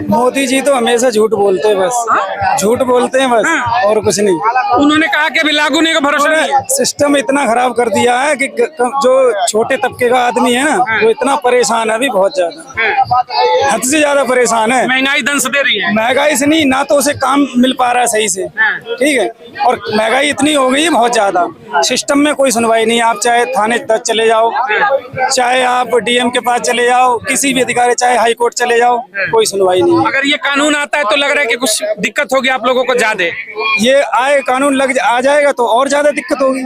मोदी जी तो हमेशा झूठ बोलते हैं, बस झूठ बोलते हैं बस, और कुछ नहीं। उन्होंने कहा कि अभी लागू नहीं का भरोसा नहीं है। सिस्टम इतना खराब कर दिया है कि जो छोटे तबके का आदमी है ना, वो इतना परेशान है अभी, बहुत ज्यादा, हद से ज्यादा परेशान है। महंगाई दंश दे रही है। महंगाई से नहीं, ना तो उसे काम मिल पा रहा है सही से, ठीक है, और महंगाई इतनी हो गई है बहुत ज्यादा, सिस्टम में कोई सुनवाई नहीं। आप चाहे थाने तक चले जाओ, चाहे आप डीएम के पास चले जाओ, किसी भी अधिकारी, चाहे हाई कोर्ट चले जाओ, कोई सुनवाई नहीं। अगर ये कानून आता है तो लग रहा है कि कुछ दिक्कत होगी आप लोगों को ज्यादा। ये आए कानून आ जाएगा तो और ज्यादा दिक्कत होगी।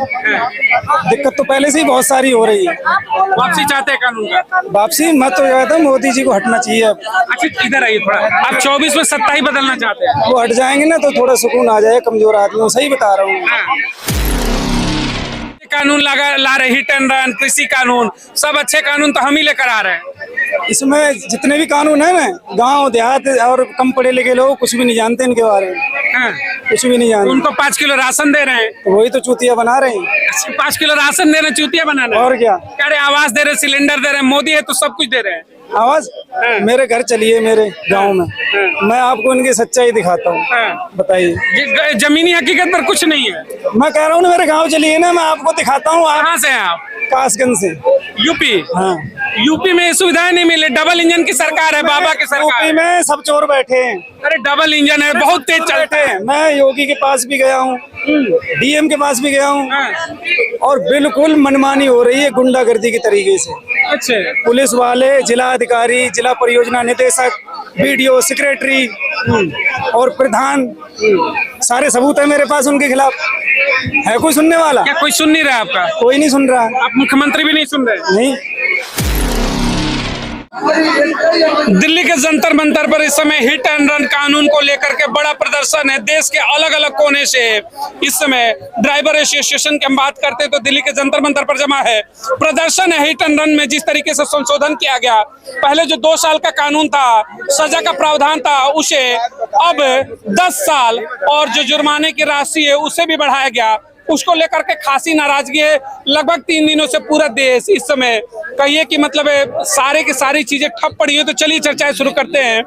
दिक्कत तो पहले से ही बहुत सारी हो रही है। वापसी चाहते हैं कानून का? वापसी मैं तो कहता हूँ मोदी जी को हटना चाहिए अब। अच्छा इधर आइए थोड़ा, आप 24 में सत्ता ही बदलना चाहते हैं? वो हट जाएंगे ना तो थोड़ा सुकून आ जाए कमजोर आदमियों, सही बता रहा हूँ। कानून ला रहे, हिट एंड रन, कृषि कानून, सब अच्छे कानून तो हम ही लेकर आ रहे हैं। इसमें जितने भी कानून है ना, गांव देहात और कम पढ़े लिखे लोग कुछ भी नहीं जानते इनके बारे में, कुछ भी नहीं जानते। उनको 5 किलो राशन दे रहे हैं, तो वही तो चूतिया बना रहे हैं। 5 किलो राशन दे रहे हैं, चूतिया बना रहे हैं। और क्या, कह रहे आवास दे रहे हैं, सिलेंडर दे रहे हैं, मोदी है तो सब कुछ दे रहे हैं। आवाज मेरे घर चलिए, मेरे गांव में, मैं आपको इनकी सच्चाई दिखाता हूँ, बताइए। जमीनी हकीकत पर कुछ नहीं है। मैं कह रहा हूँ मेरे गांव चलिए ना, मैं आपको दिखाता हूँ। कहाँ से हैं आप? कासगंज से। यूपी? हाँ। यूपी में सुविधाएं नहीं मिले, डबल इंजन की सरकार है, बाबा की सरकार। यूपी में सब चोर बैठे हैं। अरे डबल इंजन है, बहुत तेज चलते हैं। मैं योगी के पास भी गया हूँ, डीएम के पास भी गया हूँ, और बिल्कुल मनमानी हो रही है गुंडागर्दी के तरीके से। अच्छा, पुलिस वाले, जिला अधिकारी, जिला परियोजना निदेशक, बीडीओ, सेक्रेटरी और प्रधान, सारे सबूत है मेरे पास उनके खिलाफ। है कोई सुनने वाला? क्या कोई सुन नहीं रहा आपका? कोई नहीं सुन रहा। आप मुख्यमंत्री भी नहीं सुन रहे? नहीं। दिल्ली के जंतर मंतर पर इस समय हिट एंड रन कानून को लेकर के बड़ा प्रदर्शन है। देश के अलग अलग कोने से इस समय ड्राइवर एसोसिएशन की हम बात करते हैं तो दिल्ली के जंतर मंतर पर जमा है, प्रदर्शन है। हिट एंड रन में जिस तरीके से संशोधन किया गया, पहले जो 2 साल का कानून था, सजा का प्रावधान था, उसे अब 10 साल और जो जुर्माने की राशि है उसे भी बढ़ाया गया। उसको लेकर के खासी नाराजगी है। लगभग 3 दिनों से पूरा देश इस समय कहिए कि मतलब सारे की सारी चीजें ठप पड़ी है। तो चलिए चर्चाएं शुरू करते हैं।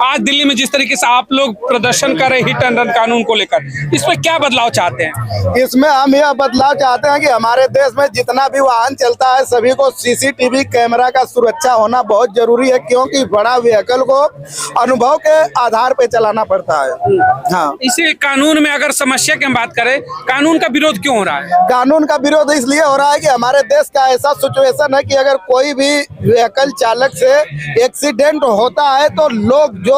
आज दिल्ली में जिस तरीके से आप लोग प्रदर्शन कर रहे हिट एंड रन कानून को लेकर, इसमें क्या बदलाव चाहते हैं? इसमें हम यह बदलाव चाहते हैं कि हमारे देश में जितना भी वाहन चलता है सभी को सीसीटीवी कैमरा का सुरक्षा होना बहुत जरूरी है, क्योंकि बड़ा व्हीकल को अनुभव के आधार पे चलाना पड़ता है। हाँ, इसी कानून में अगर समस्या की हम बात करें, कानून का विरोध क्यों हो रहा है? कानून का विरोध इसलिए हो रहा है कि हमारे देश का ऐसा सिचुएशन है कि अगर कोई भी व्हीकल चालक से एक्सीडेंट होता है तो लोग जो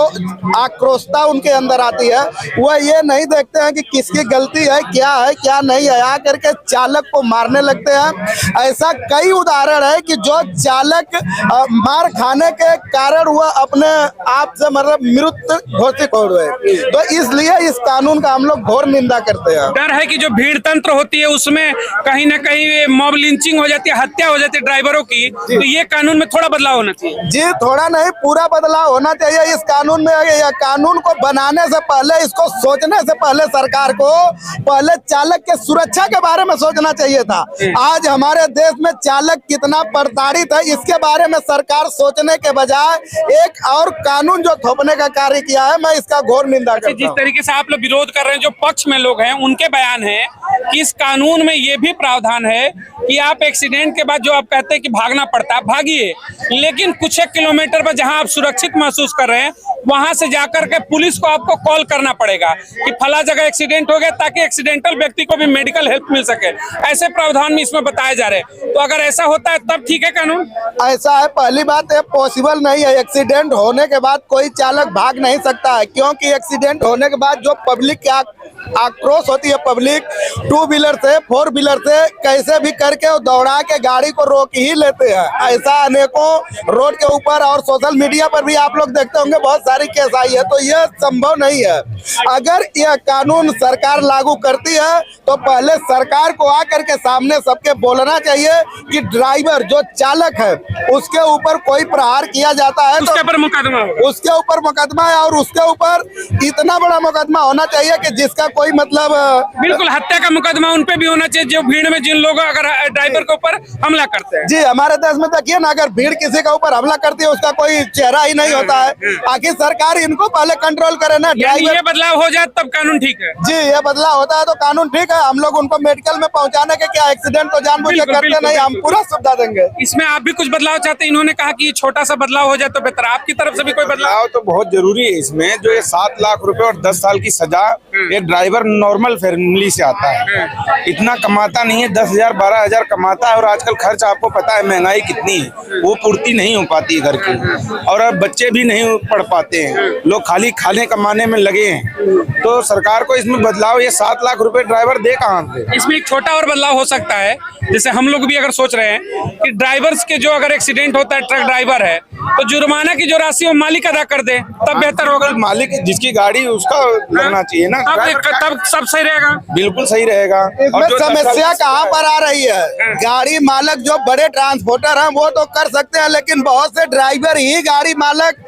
आक्रोशता उनके अंदर आती है, वह ये नहीं देखते हैं कि किसकी गलती है क्या नहीं है, आकर के चालक को मारने लगते हैं। ऐसा कई उदाहरण है कि जो चालक मार खाने के कारण वह अपने आप से मतलब मृत्यु घोषित हो गए। तो इसलिए इस कानून का हम लोग घोर निंदा करते हैं। डर है कि जो भीड़ तंत्र होती है उसमें कहीं ना कहीं मॉब लिंचिंग हो जाती है, हत्या हो जाती है ड्राइवरों की, तो ये कानून में थोड़ा बदलाव होना चाहिए। जी, थोड़ा नहीं पूरा बदलाव होना चाहिए इस कानून में। यह कानून को बनाने से पहले, इसको सोचने से पहले सरकार को पहले चालक के सुरक्षा के बारे में सोचना चाहिए था। आज हमारे देश में चालक कितना प्रताड़ित है, इसके बारे में सरकार सोचने के बजाय एक और कानून जो थोपने का कार्य किया है, मैं इसका घोर निंदा करता हूं। जिस तरीके से आप लोग विरोध कर रहे हैं, जो पक्ष में लोग हैं उनके बयान है कि इस कानून में ये भी प्रावधान है कि आप एक्सीडेंट के बाद जो आप कहते हैं कि भागना पड़ता है, भागिए, लेकिन कुछ एक किलोमीटर पर जहां आप सुरक्षित महसूस कर रहे हैं वहां से जाकर के पुलिस को आपको कॉल करना पड़ेगा कि फला जगह एक्सीडेंट हो गया, ताकि एक्सीडेंटल व्यक्ति को भी मेडिकल हेल्प मिल सके। ऐसे प्रावधान में इसमें बताए जा रहे हैं। तो अगर ऐसा होता है तब ठीक है कानून। ऐसा है, पहली बात है पॉसिबल नहीं है। एक्सीडेंट होने के बाद कोई चालक भाग नहीं सकता है, क्योंकि एक्सीडेंट होने के बाद जो पब्लिक की आक्रोश होती है, पब्लिक 2 व्हीलर से 4 व्हीलर से कैसे भी करके दौड़ा के गाड़ी को रोक ही लेते हैं। ऐसा अनेकों रोड के ऊपर और सोशल मीडिया पर भी आप लोग देखते होंगे, बहुत सारी केस आई है। तो यह संभव नहीं है। अगर यह कानून सरकार लागू करती है तो पहले सरकार को आकर के सामने सबके बोलना चाहिए कि ड्राइवर जो चालक है उसके ऊपर कोई प्रहार किया जाता है तो उसके ऊपर मुकदमा है, और उसके ऊपर इतना बड़ा मुकदमा होना चाहिए कि जिसका कोई मतलब बिल्कुल हत्या का मुकदमा उन पे भी होना चाहिए जो भीड़ में जिन लोग अगर ड्राइवर के ऊपर हमला करते हैं। जी, हमारे देश में देखिए ना, अगर भीड़ किसी के ऊपर हमला करती है उसका कोई चेहरा ही नहीं होता है। आखिर सरकार इनको पहले कंट्रोल करे ना। यानी ये बदलाव हो जाए तब कानून ठीक है। जी, ये बदलाव होता है तो कानून ठीक है। हम लोग उनको मेडिकल में पहुंचाने के क्या एक्सीडेंट तो जानबूझ के करते नहीं, हम पूरा सुविधा देंगे। इसमें आप भी कुछ बदलाव चाहते हैं? इन्होंने कहा कि छोटा सा बदलाव हो जाए तो बेहतर। आपकी तरफ से भी कोई बदलाव? तो बहुत जरूरी है इसमें। जो ये 7 लाख रुपए और 10 साल की सजा, ये ड्राइवर नॉर्मल फैमिली से आता है, इतना कमाता नहीं है, 10,000 12,000 कमाता है। और आजकल खर्च आपको पता है महंगाई कितनी है, वो पूर्ति नहीं हो पाती है घर की। और अब बच्चे भी नहीं पढ़ पाते हैं, लोग खाली खाने कमाने में लगे हैं। तो सरकार को इसमें बदलाव, ये 7 लाख रुपए ड्राइवर दे कहाँ से? इसमें एक छोटा और बदलाव हो सकता है, जैसे हम लोग भी अगर सोच रहे हैं कि ड्राइवर्स के जो अगर एक्सीडेंट होता है, ट्रक ड्राइवर है, तो जुर्माना की जो राशि वो मालिक अदा कर दे, तब बेहतर होगा। मालिक जिसकी गाड़ी उसका लगना चाहिए ना, तब सब सही रहेगा। बिल्कुल सही रहेगा। इसमें समस्या कहाँ पर आ रही है? गाड़ी मालक जो बड़े ट्रांसपोर्टर हैं वो तो कर सकते हैं, लेकिन बहुत से ड्राइवर ही गाड़ी मालक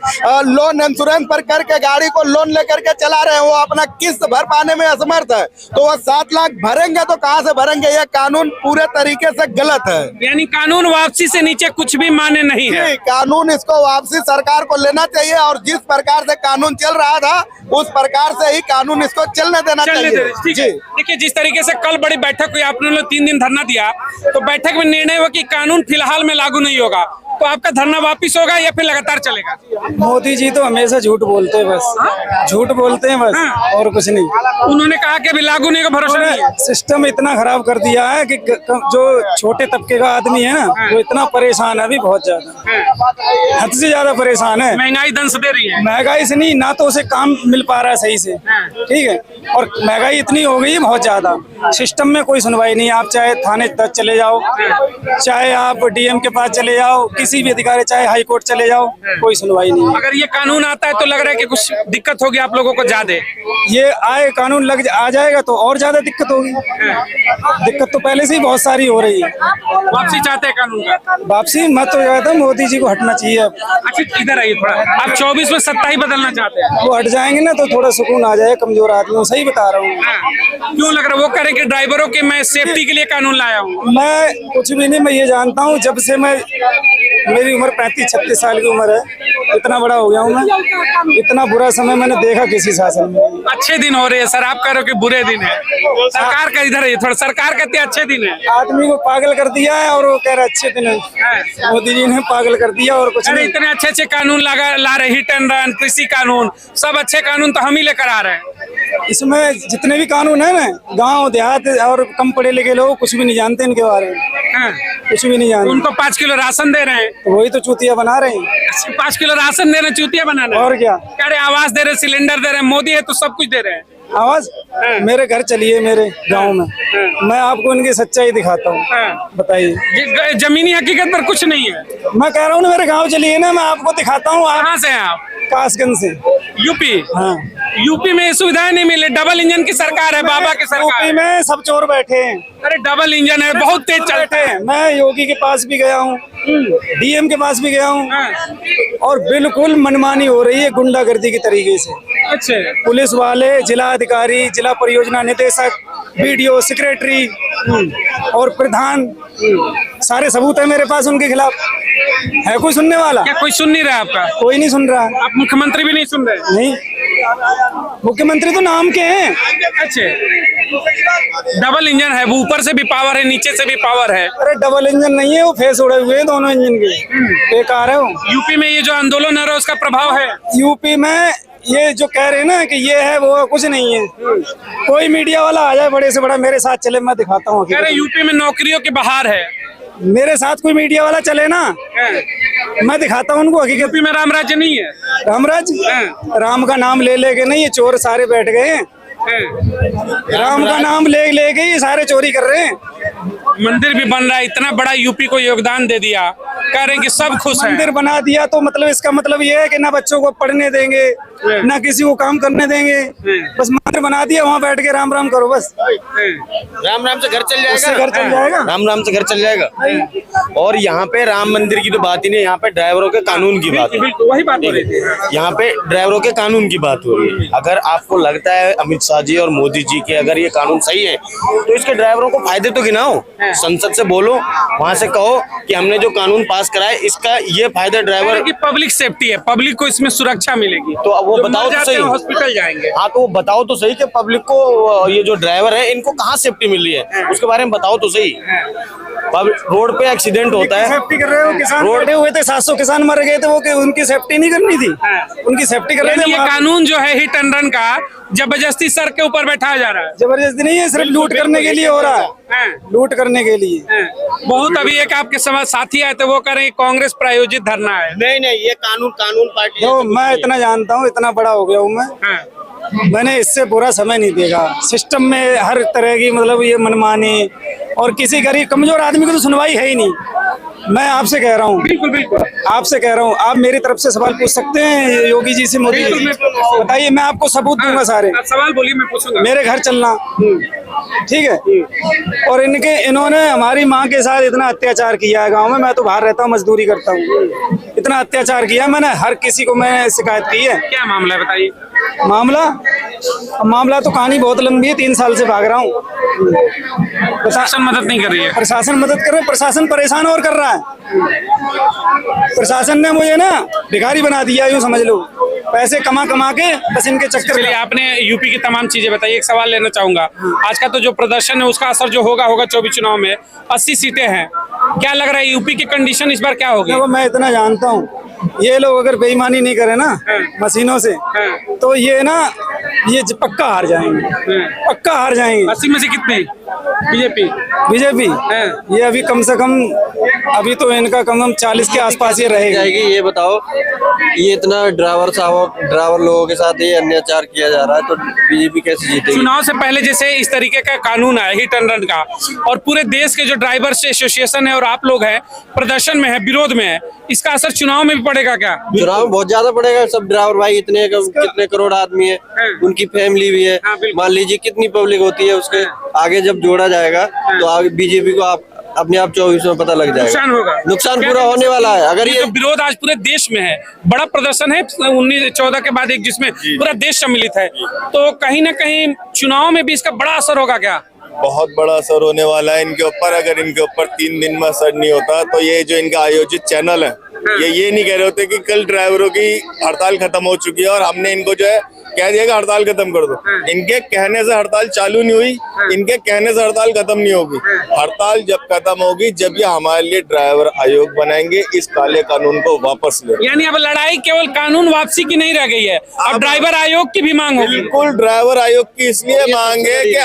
लोन इंश्योरेंस पर करके गाड़ी को लोन लेकर के चला रहे हैं, वो अपना किस्त भर पाने में असमर्थ है, तो वो 7 लाख भरेंगे तो कहाँ से भरेंगे? ये कानून पूरे तरीके से गलत है। यानी कानून वापसी से नीचे कुछ भी मान्य नहीं है। कानून इसको वापसी सरकार को लेना चाहिए और जिस प्रकार से कानून चल रहा था उस प्रकार से ही कानून इसको चलने देना चाहिए। ठीक है। देखिए, जिस तरीके से कल बड़ी बैठक हुई, आपने लोग 3 दिन धरना दिया, तो बैठक में निर्णय हुआ कि कानून फिलहाल में लागू नहीं होगा, तो आपका धरना वापिस होगा या फिर लगातार चलेगा? मोदी जी तो हमेशा झूठ बोलते हैं, बस झूठ बोलते हैं बस, और कुछ नहीं। उन्होंने कहा कि अभी लागू नहीं का भरोसा नहीं है। सिस्टम इतना खराब कर दिया है कि जो छोटे तबके का आदमी है ना, वो इतना परेशान है अभी, बहुत ज्यादा, हद से ज्यादा परेशान है। महंगाई दंश दे रही है। महंगाई से नहीं, ना तो उसे काम मिल पा रहा है सही से, ठीक है, और महंगाई इतनी हो गई है बहुत ज्यादा, सिस्टम में कोई सुनवाई नहीं। आप चाहे थाने तक चले जाओ, चाहे आप डीएम के पास चले जाओ, किसी भी अधिकारी, चाहे हाई कोर्ट चले जाओ, कोई सुनवाई नहीं। अगर ये कानून आता है तो लग रहा है कि कुछ दिक्कत होगी आप लोगों को ज्यादा। ये आए कानून आ जाएगा तो और ज्यादा दिक्कत होगी। दिक्कत तो पहले से ही बहुत सारी हो रही है। वापसी चाहते हैं कानून का? वापसी मत हो जाता, मोदी जी को हटना चाहिए अब। अच्छा, इधर आइए थोड़ा। आप 24 में सत्ता ही बदलना चाहते हैं? वो हट जाएंगे ना तो थोड़ा सुकून आ जाए कमजोर आदमियों, सही बता रहा हूँ। क्यों लग रहा है? वो कह रहे कि ड्राइवरों के मैं सेफ्टी के लिए कानून लाया हूँ। मैं कुछ भी नहीं, मैं ये जानता हूँ, जब से मेरी उम्र 35-36 साल की उम्र है, इतना बड़ा हो गया हूँ मैं, इतना बुरा समय मैंने देखा किसी शासन में। अच्छे दिन हो रहे हैं सर, आप कह रहे हो कि बुरे दिन है। सरकार का इधर है, थोड़ा सरकार कहती है अच्छे दिन है। आदमी को पागल कर दिया है और वो कह रहा अच्छे दिन है। मोदी जी ने पागल कर दिया और कुछ नहीं। इतने अच्छे अच्छे कानून ला रहे, हिट एंड रन, कृषि कानून, सब अच्छे कानून तो हम ही लेकर आ रहे हैं। इसमें जितने भी कानून है ना, गांव देहात और कम पढ़े लिखे लोग कुछ भी नहीं जानते इनके बारे में, कुछ भी नहीं जानते। उनको 5 किलो राशन दे रहे हैं, तो वही तो चूतिया बना रहे हैं। 5 किलो राशन दे रहे हैं, चूतिया बनाना। और क्या? कह रहे आवास दे रहे, सिलेंडर दे रहे, मोदी है तो सब कुछ दे रहे हैं। आवाज मेरे घर चलिए, मेरे गांव में, मैं आपको इनकी सच्चाई दिखाता हूँ। बताइए, जमीनी हकीकत पर कुछ नहीं है। मैं कह रहा हूँ ना, मेरे गांव चलिए ना, मैं आपको दिखाता हूँ। कहाँ से हैं आप? कासगंज से। यूपी? हाँ। यूपी में सुविधाएं नहीं मिले, डबल इंजन की सरकार है, बाबा की सरकार। यूपी में सब चोर बैठे हैं। अरे डबल इंजन है, बहुत तेज चलते हैं। मैं योगी के पास भी गया हूँ, डीएम के पास भी गया हूँ, और बिल्कुल मनमानी हो रही है गुंडागर्दी के तरीके से। अच्छा। पुलिस वाले, जिला अधिकारी, जिला परियोजना निदेशक, बीडीओ, सेक्रेटरी और प्रधान, सारे सबूत है मेरे पास उनके खिलाफ। है कोई सुनने वाला? क्या कोई सुन नहीं रहा आपका? कोई नहीं सुन रहा। आप मुख्यमंत्री भी नहीं सुन रहे? नहीं, मुख्यमंत्री तो नाम के हैं। अच्छा, डबल इंजन है, वो ऊपर से भी पावर है, नीचे से भी पावर है। अरे डबल इंजन नहीं है, वो फेस उड़े हुए हैं दोनों इंजन के, बेकार है वो। यूपी में ये जो आंदोलन हो रहा है उसका प्रभाव है? यूपी में ये जो कह रहे हैं ना कि ये है वो, कुछ नहीं है। कोई मीडिया वाला आ जाए बड़े से बड़ा, मेरे साथ चले, मैं दिखाता हूँ। कह रहे यूपी में नौकरियों की बहार है। मेरे साथ कोई मीडिया वाला चले ना, मैं दिखाता हूँ उनको हकीकत। यूपी में राम राज्य नहीं है। रामराज? राम का नाम ले लेके नहीं, ये चोर सारे बैठ गए हैं। राम का नाम ले लेके ये सारे चोरी कर रहे हैं। मंदिर भी बन रहा है, इतना बड़ा यूपी को योगदान दे दिया, कह रहे हैं कि सब खुश हैं। मंदिर बना दिया तो मतलब इसका मतलब ये है कि ना बच्चों को पढ़ने देंगे ना किसी को काम करने देंगे, बस मंदिर बना दिया, वहाँ बैठ के राम राम करो बस, राम राम से घर चल उससे जाएगा, घर चल जाएगा। राम राम से घर चल जाएगा। और यहाँ पे राम मंदिर की तो बात ही नहीं, यहाँ पे ड्राइवरों के कानून की बात है। बिल्कुल वही बात हो रही थी। यहाँ पे ड्राइवरों के कानून की बात हो रही है। अगर आपको लगता है अमित शाह जी और मोदी जी के अगर ये कानून सही है तो इसके ड्राइवरों को फायदे तो गिनाओ, संसद से बोलो, वहाँ से कहो कि हमने जो कानून पास करा है इसका ये फायदा ड्राइवर की पब्लिक सेफ्टी है, पब्लिक को इसमें सुरक्षा मिलेगी, तो अब वो जो बताओ मर तो जाते सही, हैं हॉस्पिटल जाएंगे। हाँ तो वो बताओ तो सही कि पब्लिक को ये जो ड्राइवर है इनको कहाँ सेफ्टी मिल रही है, उसके बारे में बताओ तो सही। रोड पे एक्सीडेंट होता है, सेफ्टी कर रहे हो, किसान रोड हुए थे, 700 किसान मर गए थे, वो उनकी सेफ्टी नहीं करनी थी, उनकी सेफ्टी कर रहे थे। ये कानून जो है हिट एंड रन का जबरदस्ती सर के ऊपर बैठाया जा रहा है, जबरदस्ती नहीं है, सिर्फ लूट करने के लिए हो रहा है, लूट करने के लिए। बहुत अभी एक आपके समाज साथी आए थे, वो कह रहे हैं कांग्रेस प्रायोजित धरना है। नहीं ये कानून पार्टी तो मैं इतना जानता हूँ, इतना बड़ा हो गया हूँ मैंने इससे पूरा समय नहीं देखा। सिस्टम में हर तरह की मतलब ये मनमानी, और किसी गरीब कमजोर आदमी को तो सुनवाई है ही नहीं। मैं आपसे कह रहा हूँ, बिल्कुल बिल्कुल आपसे कह रहा हूँ, आप मेरी तरफ से सवाल पूछ सकते हैं योगी जी से, मोदी जी से, बताइए, मैं आपको सबूत दूंगा सारे। आप सवाल बोलिए, मैं पूछूंगा। मेरे घर चलना, ठीक है। और इन्होंने हमारी माँ के साथ इतना अत्याचार किया है गांव में, मैं तो बाहर रहता हूँ, मजदूरी करता हूँ, इतना अत्याचार किया मैंने, हर किसी को मैंने शिकायत की है। क्या मामला है बताइए। मामला तो कहानी बहुत लंबी है, 3 साल से भाग रहा हूँ। प्रशासन मदद नहीं कर रही है। प्रशासन मदद कर रहा है, प्रशासन परेशान और कर रहा है। प्रशासन ने मुझे ना भिखारी बना दिया, यूँ समझ लो, पैसे कमा के बस इनके चक्कर। चलिए, आपने यूपी की तमाम चीजें बताई, एक सवाल लेना चाहूंगा। आज का तो जो प्रदर्शन है उसका असर जो होगा 24 चुनाव में 80 सीटें हैं, क्या लग रहा है यूपी की कंडीशन इस बार क्या होगी? मैं इतना जानता हूँ, ये लोग अगर बेईमानी नहीं करे ना मशीनों से, तो ये ना ये पक्का हार जाएंगे, पक्का हार जाएंगे। 80 में से कितने? बीजेपी ये अभी कम से कम, अभी तो इनका कम 40 के आसपास ये रहेगा। ये बताओ, ये इतना ड्राइवर लोगों के साथ ये अत्याचार किया जा रहा है, तो बीजेपी कैसे जीतेगी? चुनाव से पहले जैसे इस तरीके का कानून आया हिट एंड रन का, और पूरे देश के जो ड्राइवर्स एसोसिएशन है और आप लोग हैं प्रदर्शन में है, विरोध में है, इसका असर चुनाव में भी पड़ेगा क्या? चुनाव में बहुत ज्यादा पड़ेगा। सब ड्राइवर भाई इतने कितने करोड़ आदमी है, उनकी फैमिली भी है, मान लीजिए कितनी पब्लिक होती है, उसके आगे जब जोड़ा जाएगा तो आगे बीजेपी को आप अपने आप 24 में पता लग जाएगा, नुकसान होगा, नुकसान पूरा होने वाला है। अगर ये विरोध आज पूरे देश में है, बड़ा प्रदर्शन है 1914 के बाद एक, जिसमें पूरा देश सम्मिलित है, तो कहीं ना कहीं चुनाव में भी इसका बड़ा असर होगा क्या? बहुत बड़ा असर होने वाला है इनके ऊपर। अगर इनके ऊपर 3 दिन में असर नहीं होता तो ये जो इनका आयोजित चैनल है, ये नहीं कह रहे होते कि कल ड्राइवरों की हड़ताल खत्म हो चुकी है और हमने इनको जो है कह दिया कि हड़ताल खत्म कर दो। इनके कहने से हड़ताल चालू नहीं हुई, इनके कहने से हड़ताल खत्म नहीं होगी। हड़ताल जब खत्म होगी जब ये हमारे लिए ड्राइवर आयोग बनाएंगे, इस काले कानून को वापस ले। यानी अब लड़ाई केवल कानून वापसी की नहीं रह गई है, अब ड्राइवर आयोग की भी मांग होगी। बिल्कुल, ड्राइवर आयोग की इसलिए मांग है कि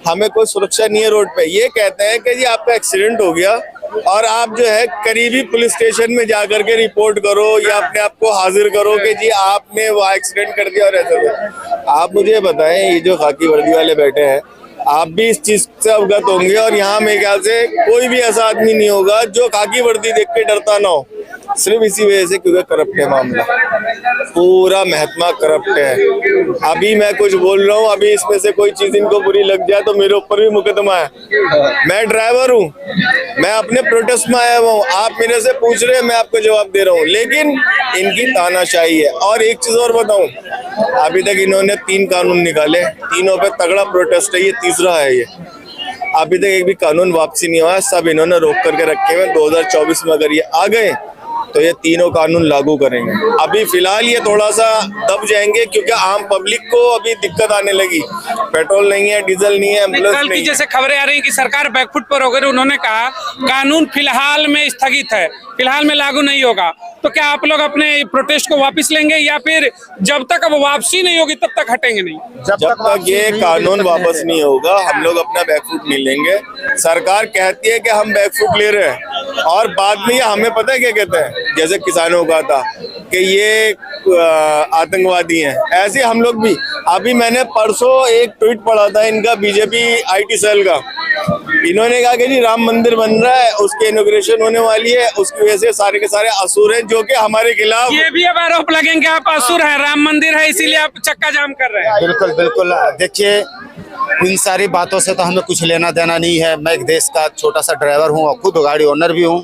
हमें कोई सुरक्षा नहीं है रोड पे। ये कहते हैं कि जी आपका एक्सीडेंट हो गया और आप जो है करीबी पुलिस स्टेशन में जाकर के रिपोर्ट करो या अपने आप को हाजिर करो कि जी आपने वो एक्सीडेंट कर दिया और ऐसा। आप मुझे बताएं, ये जो खाकी वर्दी वाले बैठे हैं, आप भी इस चीज से अवगत होंगे, और यहाँ मेरे ख्याल से कोई भी ऐसा आदमी नहीं होगा जो खाकी वर्दी देख के डरता ना हो, सिर्फ इसी वजह से क्योंकि करप्ट है मामला, पूरा महकमा करप्ट है। अभी मैं कुछ बोल रहा हूँ, अभी इसमें से कोई चीज इनको बुरी लग जाए तो मेरे ऊपर भी मुकदमा है। मैं ड्राइवर हूँ, मैं अपने प्रोटेस्ट में आया हुआ हूँ, आप मेरे से पूछ रहे हैं, मैं आपको जवाब दे रहा हूँ, लेकिन इनकी तानाशाही है। और एक चीज और बताऊं, अभी तक इन्होंने 3 कानून निकाले, तीनों पे तगड़ा प्रोटेस्ट है, ये तीसरा है। ये अभी तक एक भी कानून वापसी नहीं हुआ, सब इन्होंने रोक करके रखे हुए। 2024 में अगर ये आ गए तो ये तीनों कानून लागू करेंगे। अभी फिलहाल ये थोड़ा सा दब जाएंगे क्योंकि आम पब्लिक को अभी दिक्कत आने लगी, पेट्रोल नहीं है, डीजल नहीं है, एम्बुलेंस कल की नहीं है। जैसे खबरें आ रही हैं कि सरकार बैकफुट पर हो गई, उन्होंने कहा कानून फिलहाल में स्थगित है, फिलहाल में लागू नहीं होगा, तो क्या आप लोग अपने प्रोटेस्ट को वापस लेंगे या फिर जब तक अब वापसी नहीं होगी तब तक हटेंगे नहीं? जब तक ये कानून वापस नहीं होगा हम लोग अपना बैकफुट नहीं लेंगे। सरकार कहती है कि हम बैकफुट ले रहे हैं और बाद में ये हमें पता है क्या कहते हैं, जैसे किसानों का था कि ये आतंकवादी हैं, ऐसे हम लोग भी। अभी मैंने परसों एक ट्वीट पढ़ा था इनका, बीजेपी IT सेल का, इन्होंने कहा कि जी राम मंदिर बन रहा है, उसकी इनॉग्रेशन होने वाली है, उसकी वजह से सारे के सारे असुर हैं जो कि हमारे खिलाफ। ये भी अब आरोप लगेंगे आप असुर हैं, राम मंदिर है इसीलिए आप चक्का जाम कर रहे हैं। बिल्कुल बिल्कुल, देखिए इन सारी बातों से तो हमें कुछ लेना देना नहीं है। मैं एक देश का छोटा सा ड्राइवर हूँ और खुद गाड़ी ओनर भी हूँ।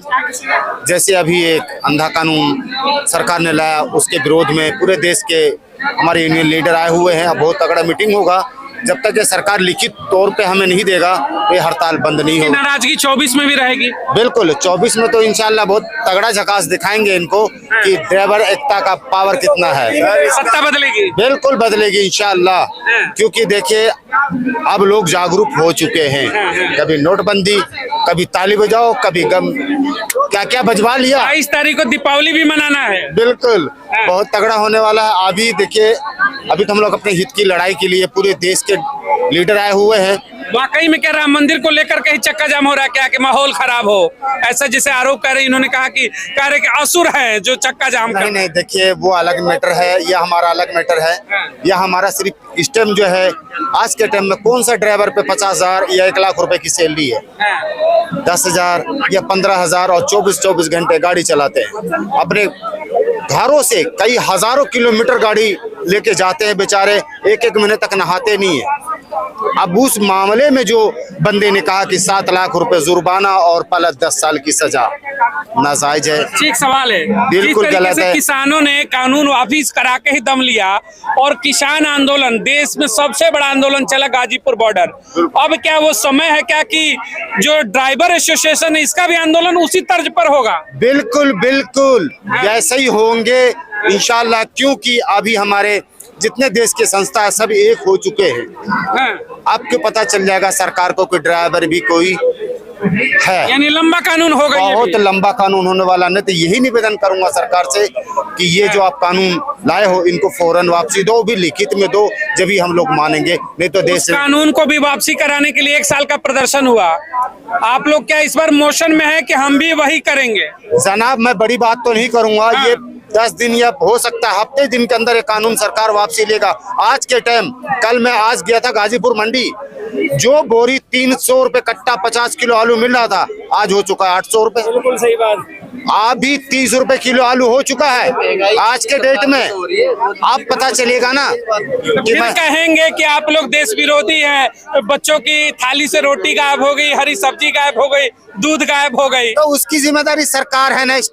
जैसे अभी एक अंधा कानून सरकार ने लाया, उसके विरोध में पूरे देश के हमारे यूनियन लीडर आए हुए हैं। अब बहुत तगड़ा मीटिंग होगा। जब तक ये सरकार लिखित तौर पे हमें नहीं देगा तो ये हड़ताल बंद नहीं होगी। नाराजगी 24 में भी रहेगी। बिल्कुल, 24 में तो इंशाल्लाह बहुत तगड़ा झकास दिखाएंगे इनको कि ड्राइवर एकता का पावर कितना है। सत्ता बदलेगी, बिल्कुल बदलेगी इंशाल्लाह, क्योंकि देखिए अब लोग जागरूक हो चुके हैं। कभी नोटबंदी, कभी ताली बजाओ, कभी गम, क्या क्या बजवा लिया। 22 तारीख को दीपावली भी मनाना है। बिल्कुल, बहुत तगड़ा होने वाला है। अभी देखिए, अभी तो हम लोग अपने हित की लड़ाई के लिए पूरे देश के लीडर आए हुए हैं। वाकई में क्या राम मंदिर को लेकर के ही चक्का जाम हो रहा है क्या, कि माहौल खराब हो, ऐसा जैसे आरोप कर रहे हैं? इन्होंने कहा कि कह रहे कि असुर है जो चक्का जाम कर। नहीं, देखिए वो अलग मैटर है, यह हमारा अलग मैटर है। यह हमारा सिर्फ इस टाइम जो है, आज के टाइम में कौन सा ड्राइवर पे 50,000 या 1 लाख रुपए की सैलरी है? 10,000 या 15,000 और 24 घंटे गाड़ी चलाते हैं। अपने घरों से कई हजारों किलोमीटर गाड़ी लेके जाते हैं बेचारे, एक महीने तक नहाते नहीं है। अब उस मामले में जो बंदे ने कहा कि 7 लाख रुपए जुर्माना और पलक 10 साल की सजा, नाजायज है। ठीक सवाल है, बिल्कुल गलत है। किसानों ने कानून वापिस करा के ही दम लिया और किसान आंदोलन, देश में सबसे बड़ा आंदोलन चला गाजीपुर बॉर्डर। अब क्या वो समय है क्या कि जो ड्राइवर एसोसिएशन है इसका भी आंदोलन उसी तर्ज पर होगा? बिल्कुल बिल्कुल, जैसे ही होंगे इंशाल्लाह, क्योंकि अभी हमारे जितने देश के संस्था है सब एक हो चुके हैं। आपको पता चल जाएगा सरकार को कि ड्राइवर भी कोई है, यानी लंबा कानून होगा। बहुत लंबा कानून होने वाला। नहीं तो यही निवेदन करूंगा सरकार से कि ये जो आप कानून लाए हो इनको फौरन वापसी दो, भी लिखित में दो, जब भी हम लोग मानेंगे। नहीं तो देश कानून को भी वापसी कराने के लिए 1 साल का प्रदर्शन हुआ। आप लोग क्या इस बार मोशन में है कि हम भी वही करेंगे? जनाब, मैं बड़ी बात तो नहीं करूंगा। ये 10 दिन या हो सकता है हफ्ते दिन के अंदर ये कानून सरकार वापसी लेगा। आज के टाइम, कल मैं आज गया था गाजीपुर मंडी, जो बोरी 300 रुपए कट्टा 50 किलो आलू मिल रहा था, आज हो चुका है 800 रुपए। बिल्कुल सही बात। अभी 30 रुपए किलो आलू हो चुका है आज के डेट में। आप पता चलेगा ना कि फिर कहेंगे कि आप लोग देश विरोधी हैं, बच्चों की थाली से रोटी गायब हो गई, हरी सब्जी गायब हो गई, दूध गायब हो गई। तो उसकी जिम्मेदारी सरकार है ना। इस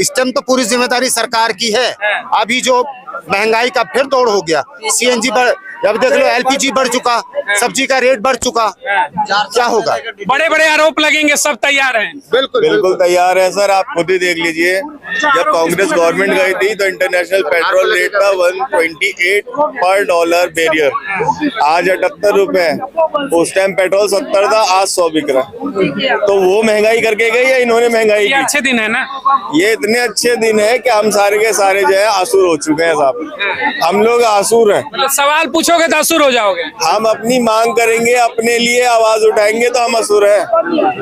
टाइम तो पूरी जिम्मेदारी सरकार की है। अभी जो महंगाई का फिर दौड़ हो गया, सीएनजी बढ़, अब देख लो एलपीजी बढ़ चुका, सब्जी का रेट बढ़ चुका, क्या होगा? बड़े बड़े आरोप लगेंगे, सब तैयार हैं। बिल्कुल तैयार है सर। आप खुद ही देख लीजिए, जब कांग्रेस गवर्नमेंट गई थी तो इंटरनेशनल पेट्रोल रेट था 128 पर डॉलर बैरियर, आज 78 रुपए। उस टाइम पेट्रोल 70 था, आज 100 बिक रहा। तो वो महंगाई करके गई या इन्होंने महंगाई ये की? अच्छे दिन है ना, ये इतने अच्छे दिन है कि हम सारे के सारे जो है आसुर हो चुके हैं साहब। हम लोग आसुर हैं। मतलब सवाल पूछोगे तो असुर हो जाओगे। हम अपनी मांग करेंगे, अपने लिए आवाज उठाएंगे तो हम असुर हैं,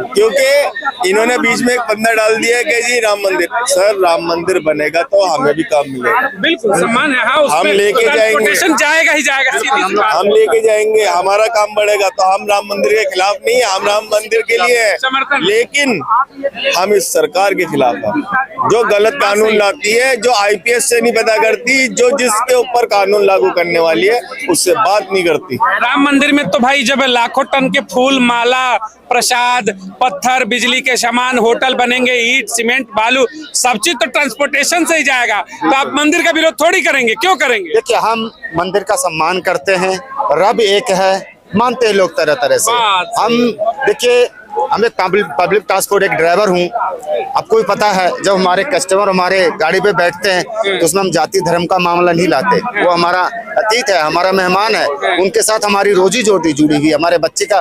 क्योंकि इन्होंने बीच में एक बंदा डाल दिया है कि जी राम मंदिर। सर, राम मंदिर बनेगा तो हमें भी काम मिलेगा। बिल्कुल सम्मान है। हाँ, हम लेके जाएंगे, जाएगा ही जाएगा, सीधी सी बात। हम लेके जाएंगे, हमारा काम बढ़ेगा। तो हम राम मंदिर के खिलाफ नहीं है, हम राम मंदिर के लिए है, लेकिन हम इस सरकार के खिलाफ है जो गलत कानून लाती है, जो आईपीएस से नहीं पता करती, जो जिसके ऊपर कानून लागू करने वाली है उससे बात नहीं करती। राम मंदिर में तो भाई जब लाखों टन के फूल, माला, प्रसाद, पत्थर, बिजली के सामान, होटल बनेंगे, ईंट, सीमेंट, बालू, सब चीज तो ट्रांसपोर्टेशन से ही जाएगा। तो आप मंदिर का विरोध थोड़ी करेंगे, क्यों करेंगे? देखिए, हम मंदिर का सम्मान करते हैं, रब एक है, मानते हैं लोग तरह तरह से। हम देखिए, हम एक पब्लिक ट्रांसपोर्ट एक ड्राइवर हूँ। आपको भी पता है, जब हमारे कस्टमर हमारे गाड़ी पे बैठते हैं तो उसमें हम जाति धर्म का मामला नहीं लाते। वो हमारा अतीत है, हमारा मेहमान है, उनके साथ हमारी रोजी जोड़ी जुड़ी हुई, हमारे बच्चे का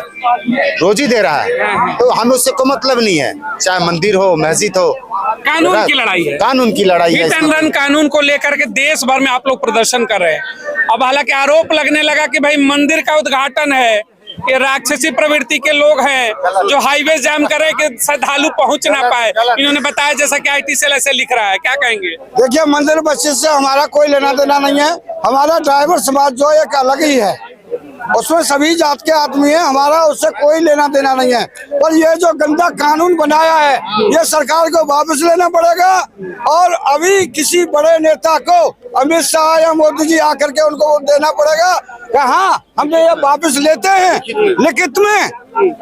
रोजी दे रहा है, तो हमें उससे कोई मतलब नहीं है। चाहे मंदिर हो, मस्जिद हो, कानून की लड़ाई है, कानून की लड़ाई है। हिट एंड रन कानून को लेकर के देश भर में आप लोग प्रदर्शन कर रहे हैं। अब हालांकि आरोप लगने लगा कि भाई मंदिर का उद्घाटन है, ये राक्षसी प्रवृत्ति के लोग हैं जो हाईवे जाम करे कि श्रद्धालु पहुंच ना पाए। इन्होंने बताया जैसा कि IT सेल ऐसे लिख रहा है, क्या कहेंगे? देखिए, मंदिर मस्जिद से हमारा कोई लेना देना नहीं है। हमारा ड्राइवर समाज जो एक अलग ही है, उसमें सभी जात के आदमी हैं, हमारा उससे कोई लेना देना नहीं है। पर ये जो गंदा कानून बनाया है ये सरकार को वापस लेना पड़ेगा और अभी किसी बड़े नेता को अमित शाह या मोदी जी आकर के उनको वोट देना पड़ेगा कि हाँ हमने ये वापस लेते हैं, लिखित में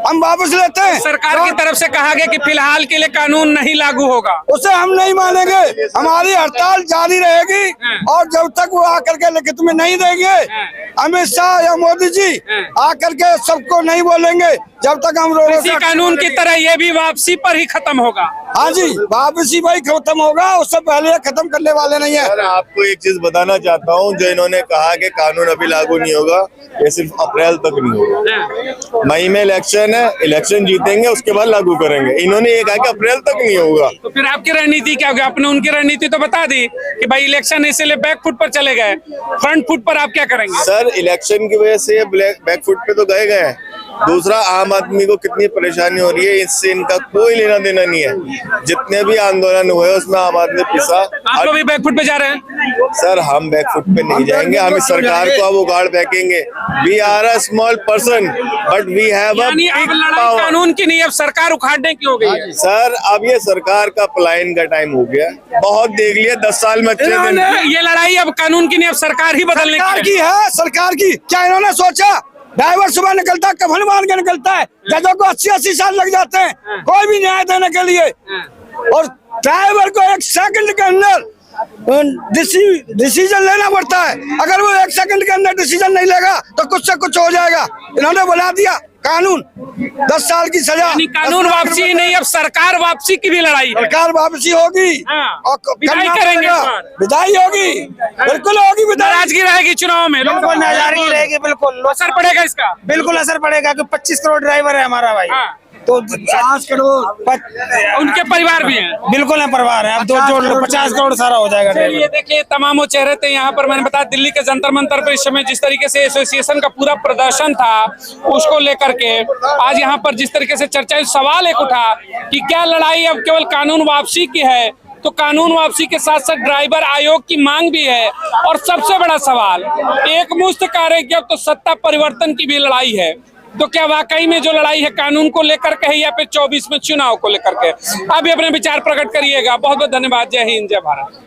हम वापस लेते हैं। सरकार की तरफ से कहा गया कि फिलहाल के लिए कानून नहीं लागू होगा, उसे हम नहीं मानेंगे। हमारी हड़ताल जारी रहेगी और जब तक वो आकर के लिखित में नहीं देंगे, अमित शाह या मोदी जी आकर के सबको नहीं बोलेंगे, जब तक हम इसी कानून की तरह ये भी वापसी पर ही खत्म होगा। हाँ जी, वापसी भाई खत्म होगा, उससे पहले खत्म करने वाले नहीं है। सर आपको एक चीज बताना चाहता हूँ, जो इन्होंने कहा कि कानून अभी लागू नहीं होगा, ये सिर्फ अप्रैल तक नहीं होगा। मई में इलेक्शन है, इलेक्शन जीतेंगे उसके बाद लागू करेंगे। इन्होंने ये कहा कि अप्रैल तक नहीं होगा। तो फिर आपकी रणनीति क्या होगी? आपने उनकी रणनीति तो बता दी कि भाई इलेक्शन इसलिए बैक फुट पर चले गए, फ्रंट फुट पर आप क्या करेंगे? सर इलेक्शन की वजह से बैक फुट पे तो गए हैं। दूसरा, आम आदमी को कितनी परेशानी हो रही है, इससे इनका कोई लेना देना नहीं है। जितने भी आंदोलन हुए उसमें आम आदमी पिसा। आप लोग भी बैक फुट पे जा रहे हैं? सर हम बैक फुट पे नहीं जाएंगे, हम इस सरकार को अब उगाड़ फेंकेंगे। We are a small person but we have a big power. कानून की नहीं, अब सरकार उखाड़ने की हो गई है। सर अब ये सरकार का पलायन का टाइम हो गया, बहुत देख लिया 10 साल में। अच्छे दिन ये लड़ाई अब कानून की नहीं, अब सरकार ही बदलने की है। सरकार की क्या इन्होंने सोचा? ड्राइवर सुबह निकलता है, कफन बांध के निकलता है, जजों को 80-80 साल लग जाते हैं कोई भी न्याय देने के लिए, और ड्राइवर को 1 सेकंड के अंदर डिसीजन लेना पड़ता है। अगर वो 1 सेकंड के अंदर डिसीजन नहीं लेगा तो कुछ से कुछ हो जाएगा। इन्होंने बना दिया कानून 10 साल की सजा। कानून वापसी नहीं, अब सरकार वापसी की भी लड़ाई। सरकार वापसी होगी और विदाई करेंगे, विदाई होगी, बिल्कुल होगी। नाराजगी रहेगी चुनाव में, बिल्कुल नाराजगी रहेगी, बिल्कुल असर पड़ेगा इसका, बिल्कुल असर पड़ेगा कि 25 करोड़ ड्राइवर है हमारा भाई, तो 50 करोड़ उनके परिवार भी हैं। बिल्कुल है, परिवार है। अब तो जोड़ लो 50 करोड़ सारा हो जाएगा। ये देखिए तमामों चेहरे थे यहाँ पर। मैंने बताया दिल्ली के जंतर मंतर पर इस समय जिस तरीके से एसोसिएशन का पूरा प्रदर्शन था, उसको लेकर के आज यहाँ पर जिस तरीके से चर्चा, सवाल एक उठा कि क्या लड़ाई अब केवल कानून वापसी की है? तो कानून वापसी के साथ साथ ड्राइवर आयोग की मांग भी है, और सबसे बड़ा सवाल एक मुश्त कार्यज्ञ तो सत्ता परिवर्तन की भी लड़ाई है। तो क्या वाकई में जो लड़ाई है कानून को लेकर के है या फिर 24 में चुनाव को लेकर के? आप भी अपने विचार प्रकट करिएगा। बहुत बहुत धन्यवाद। जय हिंद, जय भारत।